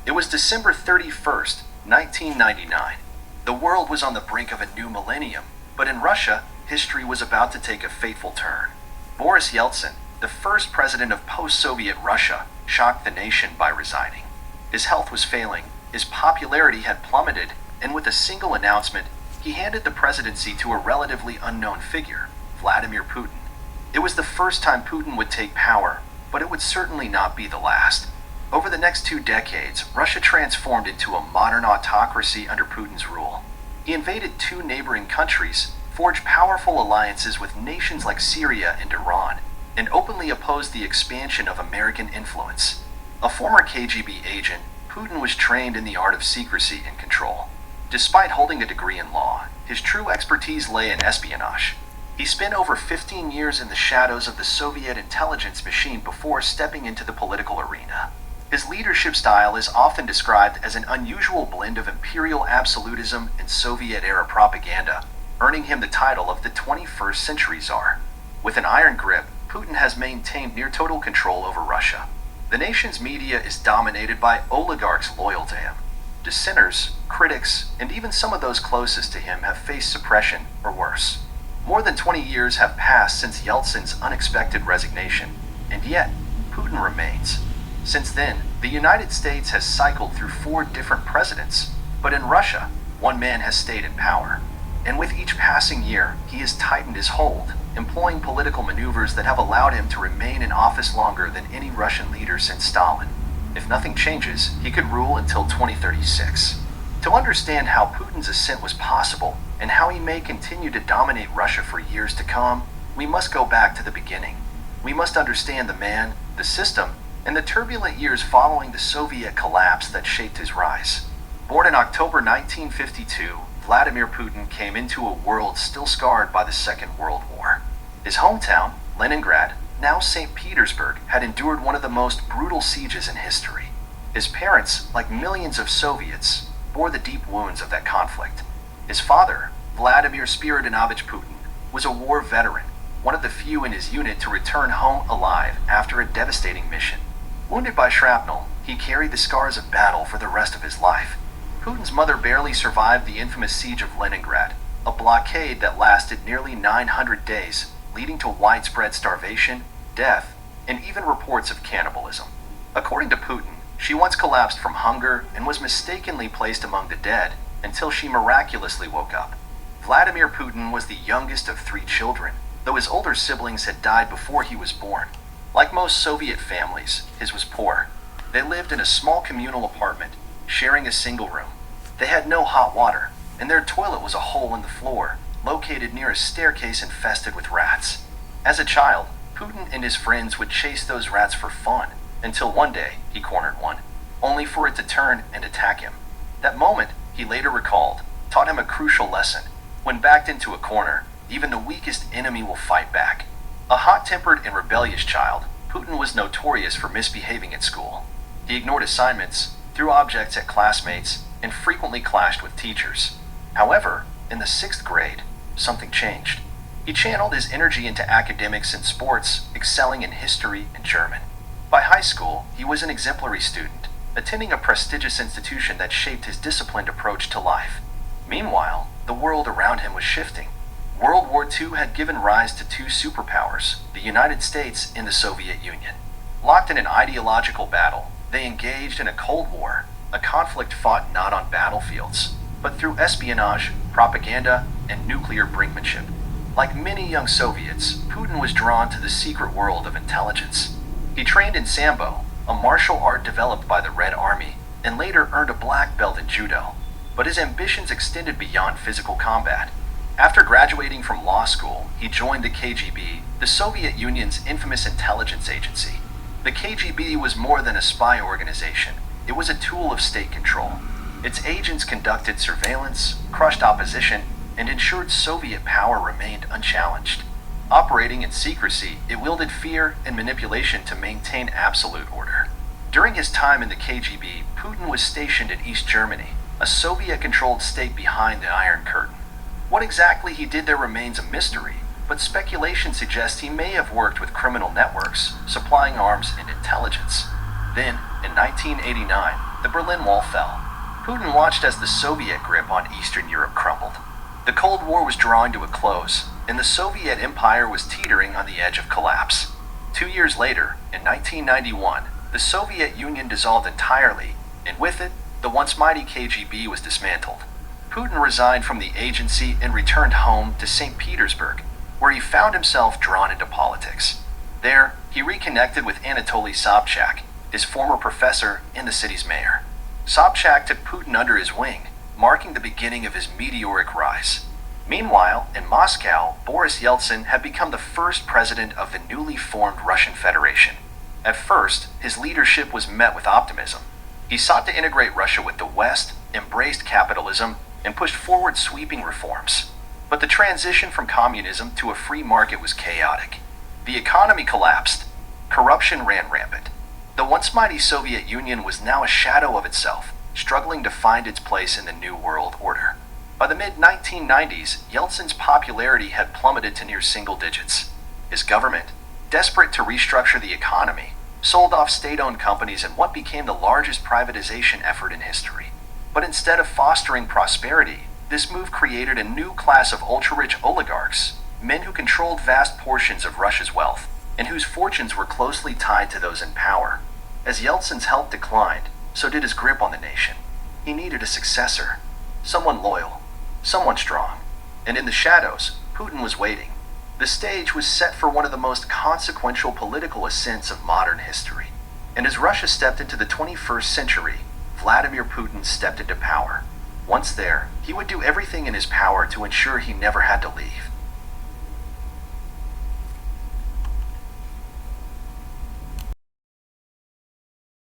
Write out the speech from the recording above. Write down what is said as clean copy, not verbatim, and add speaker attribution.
Speaker 1: It was December 31st, 1999. The world was on the brink of a new millennium, but in Russia, history was about to take a fateful turn. Boris Yeltsin, the first president of post-Soviet Russia, shocked the nation by resigning. His health was failing, his popularity had plummeted, and with a single announcement, he handed the presidency to a relatively unknown figure, Vladimir Putin. It was the first time Putin would take power, but it would certainly not be the last. Over the next 2 decades, Russia transformed into a modern autocracy under Putin's rule. He invaded 2 neighboring countries, forged powerful alliances with nations like Syria and Iran, and openly opposed the expansion of American influence. A former KGB agent, Putin was trained in the art of secrecy and control. Despite holding a degree in law, his true expertise lay in espionage. He spent over 15 years in the shadows of the Soviet intelligence machine before stepping into the political arena. His leadership style is often described as an unusual blend of imperial absolutism and Soviet-era propaganda, earning him the title of the 21st century czar. With an iron grip, Putin has maintained near-total control over Russia. The nation's media is dominated by oligarchs loyal to him. Dissenters, critics, and even some of those closest to him have faced suppression or worse. More than 20 years have passed since Yeltsin's unexpected resignation, and yet, Putin remains. Since then, the United States has cycled through 4 different presidents, but in Russia, one man has stayed in power. And with each passing year, he has tightened his hold, employing political maneuvers that have allowed him to remain in office longer than any Russian leader since Stalin. If nothing changes, he could rule until 2036. To understand how Putin's ascent was possible, and how he may continue to dominate Russia for years to come, we must go back to the beginning. We must understand the man, the system, and the turbulent years following the Soviet collapse that shaped his rise. Born in October 1952, Vladimir Putin came into a world still scarred by the Second World War. His hometown, Leningrad, now St. Petersburg, had endured one of the most brutal sieges in history. His parents, like millions of Soviets, bore the deep wounds of that conflict. His father, Vladimir Spiridonovich Putin, was a war veteran, one of the few in his unit to return home alive after a devastating mission. Wounded by shrapnel, he carried the scars of battle for the rest of his life. Putin's mother barely survived the infamous siege of Leningrad, a blockade that lasted nearly 900 days, leading to widespread starvation, death, and even reports of cannibalism. According to Putin, she once collapsed from hunger and was mistakenly placed among the dead until she miraculously woke up. Vladimir Putin was the youngest of 3 children, though his older siblings had died before he was born. Like most Soviet families, his was poor. They lived in a small communal apartment, sharing a single room. They had no hot water, and their toilet was a hole in the floor, located near a staircase infested with rats. As a child, Putin and his friends would chase those rats for fun, until one day he cornered one, only for it to turn and attack him. That moment, he later recalled, taught him a crucial lesson. When backed into a corner, even the weakest enemy will fight back. A hot-tempered and rebellious child, Putin was notorious for misbehaving at school. He ignored assignments, threw objects at classmates, and frequently clashed with teachers. However, in the 6th grade, something changed. He channeled his energy into academics and sports, excelling in history and German. By high school, he was an exemplary student, attending a prestigious institution that shaped his disciplined approach to life. Meanwhile, the world around him was shifting. World War II had given rise to 2 superpowers, the United States and the Soviet Union. Locked in an ideological battle, they engaged in a Cold War, a conflict fought not on battlefields, but through espionage, propaganda, and nuclear brinkmanship. Like many young Soviets, Putin was drawn to the secret world of intelligence. He trained in Sambo, a martial art developed by the Red Army, and later earned a black belt in judo. But his ambitions extended beyond physical combat. After graduating from law school, he joined the KGB, the Soviet Union's infamous intelligence agency. The KGB was more than a spy organization. It was a tool of state control. Its agents conducted surveillance, crushed opposition, and ensured Soviet power remained unchallenged. Operating in secrecy, it wielded fear and manipulation to maintain absolute order. During his time in the KGB, Putin was stationed in East Germany, a Soviet-controlled state behind the Iron Curtain. What exactly he did there remains a mystery, but speculation suggests he may have worked with criminal networks, supplying arms and intelligence. Then, in 1989, The Berlin Wall fell. Putin watched as the Soviet grip on Eastern Europe crumbled. The Cold War was drawing to a close, and the Soviet Empire was teetering on the edge of collapse. 2 years later, in 1991, the Soviet Union dissolved entirely, and with it, the once mighty KGB was dismantled. Putin resigned from the agency and returned home to St. Petersburg, where he found himself drawn into politics. There, he reconnected with Anatoly Sobchak, his former professor and the city's mayor. Sobchak took Putin under his wing, marking the beginning of his meteoric rise. Meanwhile, in Moscow, Boris Yeltsin had become the first president of the newly formed Russian Federation. At first, his leadership was met with optimism. He sought to integrate Russia with the West, embraced capitalism, and pushed forward sweeping reforms. But the transition from communism to a free market was chaotic. The economy collapsed. Corruption ran rampant. The once mighty Soviet Union was now a shadow of itself, struggling to find its place in the New World Order. By the mid-1990s, Yeltsin's popularity had plummeted to near single digits. His government, desperate to restructure the economy, sold off state-owned companies in what became the largest privatization effort in history. But instead of fostering prosperity, this move created a new class of ultra-rich oligarchs, men who controlled vast portions of Russia's wealth, and whose fortunes were closely tied to those in power. As Yeltsin's health declined, so did his grip on the nation. He needed a successor, someone loyal, someone strong. And in the shadows, Putin was waiting. The stage was set for one of the most consequential political ascents of modern history. And as Russia stepped into the 21st century, Vladimir Putin stepped into power. Once there, he would do everything in his power to ensure he never had to leave.